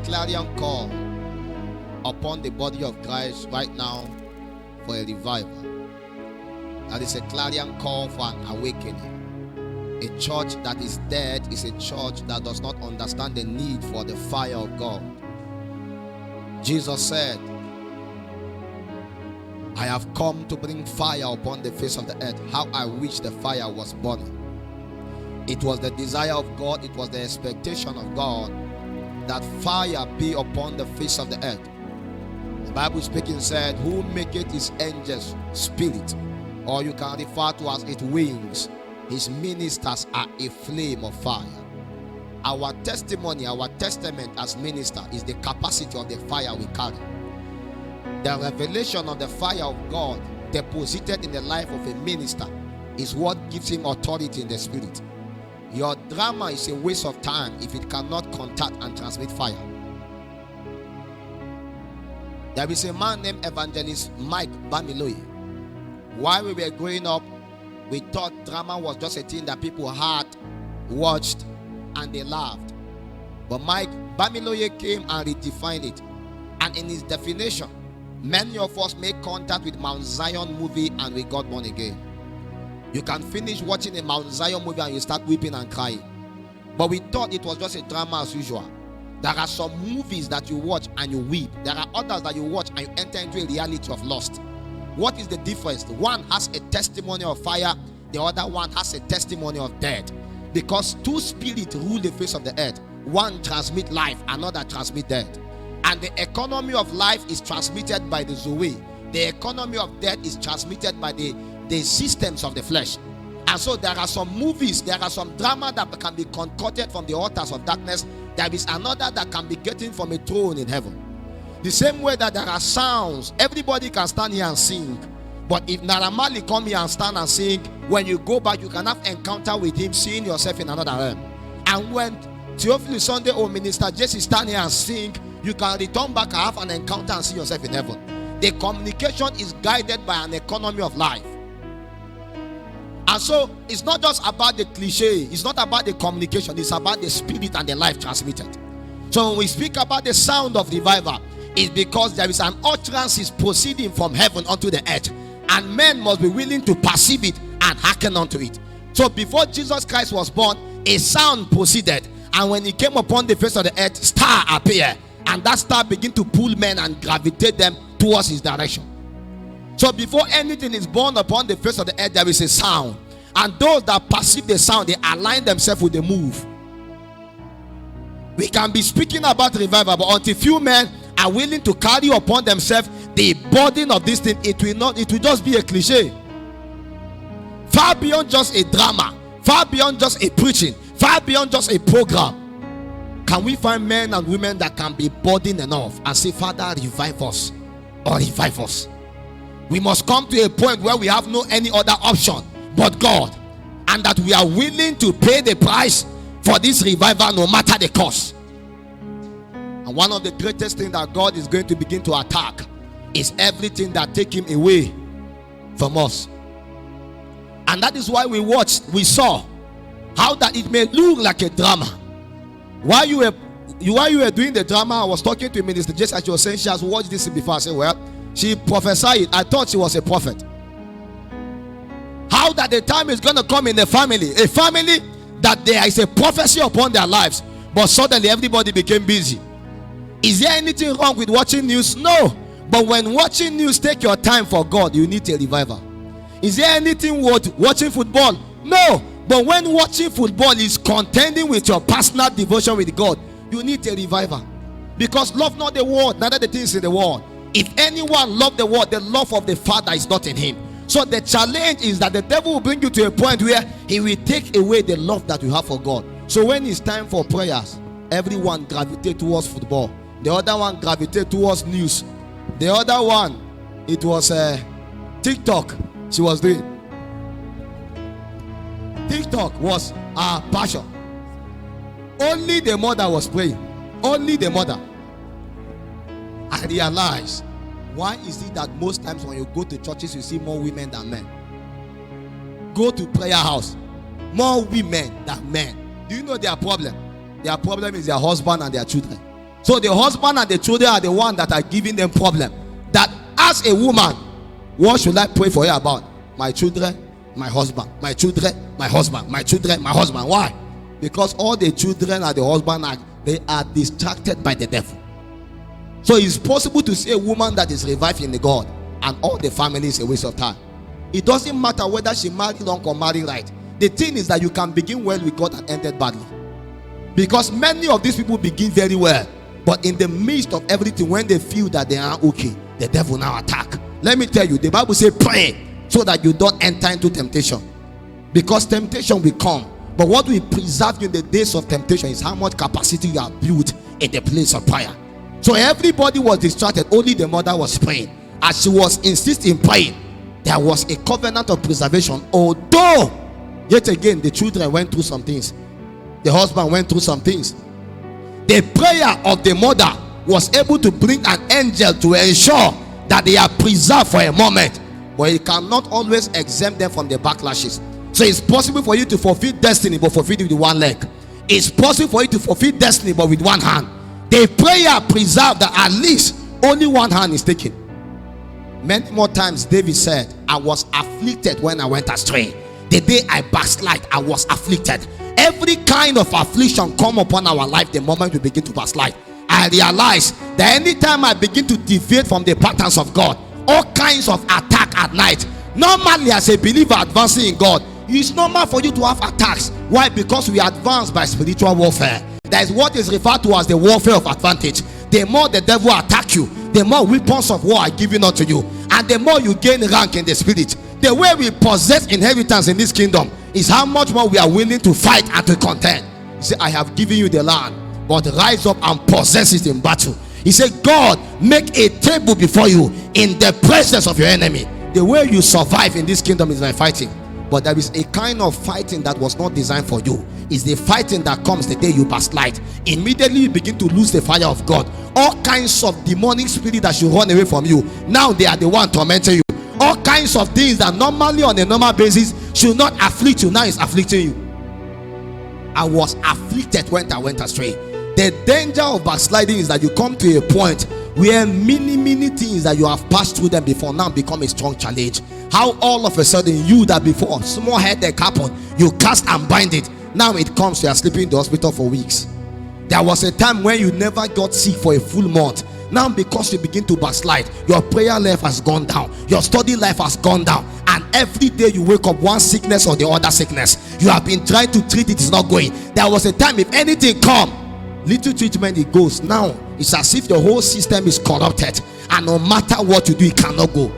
clarion call upon the body of Christ right now for a revival. That is a clarion call for an awakening. A church that is dead is a church that does not understand the need for the fire of God. Jesus said, I have come to bring fire upon the face of the earth. How I wish the fire was burning. It was the desire of God, it was the expectation of God that fire be upon the face of the earth. The Bible speaking said, who maketh his angels spirit, or you can refer to as its wings. His ministers are a flame of fire. Our testimony, our testament as minister is the capacity of the fire we carry. The revelation of the fire of God deposited in the life of a minister is what gives him authority in the spirit. Your drama is a waste of time if it cannot contact and transmit fire. There is a man named Evangelist Mike Bamiloye. While we were growing up, we thought drama was just a thing that people had, watched, and they laughed. But Mike Bamiloye came and redefined it. And in his definition, many of us made contact with Mount Zion movie and we got born again. You can finish watching a Mount Zion movie and you start weeping and crying. But we thought it was just a drama as usual. There are some movies that you watch and you weep. There are others that you watch and you enter into a reality of lust. What is the difference? One has a testimony of fire, the other one has a testimony of death. Because two spirits rule the face of the earth. One transmits life, another transmits death. And the economy of life is transmitted by the Zoe. The economy of death is transmitted by the systems of the flesh. And so there are some movies, there are some drama that can be concocted from the altars of darkness. There is another that can be getting from a throne in heaven. The same way that there are sounds, everybody can stand here and sing. But if Naira Marley come here and stand and sing, when you go back, you can have encounter with him, seeing yourself in another realm. And when Theophilus Sunday or Minister Jesse stand here and sing, you can return back and have an encounter and see yourself in heaven. The communication is guided by an economy of life. And so it's not just about the cliche, it's not about the communication, it's about the spirit and the life transmitted. So when we speak about the sound of revival, it's because there is an utterance proceeding from heaven unto the earth, and men must be willing to perceive it and hearken unto it. So before Jesus Christ was born, a sound proceeded, and when he came upon the face of the earth, star appeared, and that star began to pull men and gravitate them towards his direction. So before anything is born upon the face of the earth, there is a sound, and those that perceive the sound, they align themselves with the move. We can be speaking about revival, but until few men are willing to carry upon themselves the burden of this thing, it will just be a cliche. Far beyond just a drama, far beyond just a preaching, far beyond just a program. Can we find men and women that can be burdened enough and say, Father, revive us, or revive us? We must come to a point where we have no any other option but God, and that we are willing to pay the price for this revival no matter the cost. And one of the greatest things that God is going to begin to attack is everything that take him away from us. And that is why we saw how that it may look like a drama. While you were doing the drama, I was talking to Minister Jessica. She was saying she has watched this before. I said, well, she prophesied it. I thought she was a prophet. How that the time is going to come in a family that there is a prophecy upon their lives, but suddenly everybody became busy. Is there anything wrong with watching news? No. But when watching news take your time for God, you need a revival. Is there anything worth watching football? No. But when watching football is contending with your personal devotion with God, you need a revival. Because love not the world, neither the things in the world. If anyone love the world, the love of the Father is not in him. So the challenge is that the devil will bring you to a point where he will take away the love that you have for God. So when it's time for prayers, everyone gravitate towards football. The other one gravitate towards news. The other one, it was TikTok she was doing. TikTok was her passion. Only the mother was praying. Only the mother. I realized, why is it that most times when you go to churches you see more women than men? Go to prayer house, more women than men. Do you know their problem? Their problem is their husband and their children. So the husband and the children are the one that are giving them problem. That as a woman, what should I pray for you about? My children, my husband, my children, my husband, my children, my husband. Why? Because all the children and the husband they are distracted by the devil. So it's possible to see a woman that is revived in the God and all the family is a waste of time. It doesn't matter whether she married wrong or married right. The thing is that you can begin well with God and ended badly. Because many of these people begin very well, but in the midst of everything, when they feel that they are okay, the devil now attack. Let me tell you, the Bible says pray so that you don't enter into temptation. Because temptation will come. But what will preserve you in the days of temptation is how much capacity you have built in the place of prayer. So everybody was distracted, only the mother was praying. As she was insisting in praying, there was a covenant of preservation. Although, yet again, the children went through some things, the husband went through some things. The prayer of the mother was able to bring an angel to ensure that they are preserved for a moment, but it cannot always exempt them from the backlashes. So it's possible for you to fulfill destiny, but fulfill it with one leg. It's possible for you to fulfill destiny, but with one hand. The prayer preserved that at least only one hand is taken. Many more times David said, I was afflicted when I went astray. The day I backslide, I was afflicted. Every kind of affliction come upon our life the moment we begin to backslide. I realize that anytime I begin to deviate from the patterns of God, all kinds of attack at night. Normally, as a believer advancing in God, it's normal for you to have attacks. Why? Because we advance by spiritual warfare. That is what is referred to as the warfare of advantage. The more the devil attack you, the more weapons of war are given unto you, and the more you gain rank in the spirit. The way we possess inheritance in this kingdom is how much more we are willing to fight and to contend. He said, I have given you the land, but rise up and possess it in battle. He said, God, make a table before you in the presence of your enemy. The way you survive in this kingdom is by fighting. But there is a kind of fighting that was not designed for you. It's the fighting that comes the day you backslide. Immediately you begin to lose the fire of God. All kinds of demonic spirit that should run away from you, now they are the one tormenting you. All kinds of things that normally on a normal basis should not afflict you, now is afflicting you. I was afflicted when I went astray. The danger of backsliding is that you come to a point where many things that you have passed through them before now become a strong challenge. How all of a sudden you that before small headache happened, you cast and bind it. Now it comes, you are sleeping in the hospital for weeks. There was a time when you never got sick for a full month. Now because you begin to backslide, your prayer life has gone down, your study life has gone down, and every day you wake up one sickness or the other sickness. You have been trying to treat it, it's not going. There was a time if anything come, little treatment it goes. Now it's as if the whole system is corrupted, and no matter what you do, it cannot go.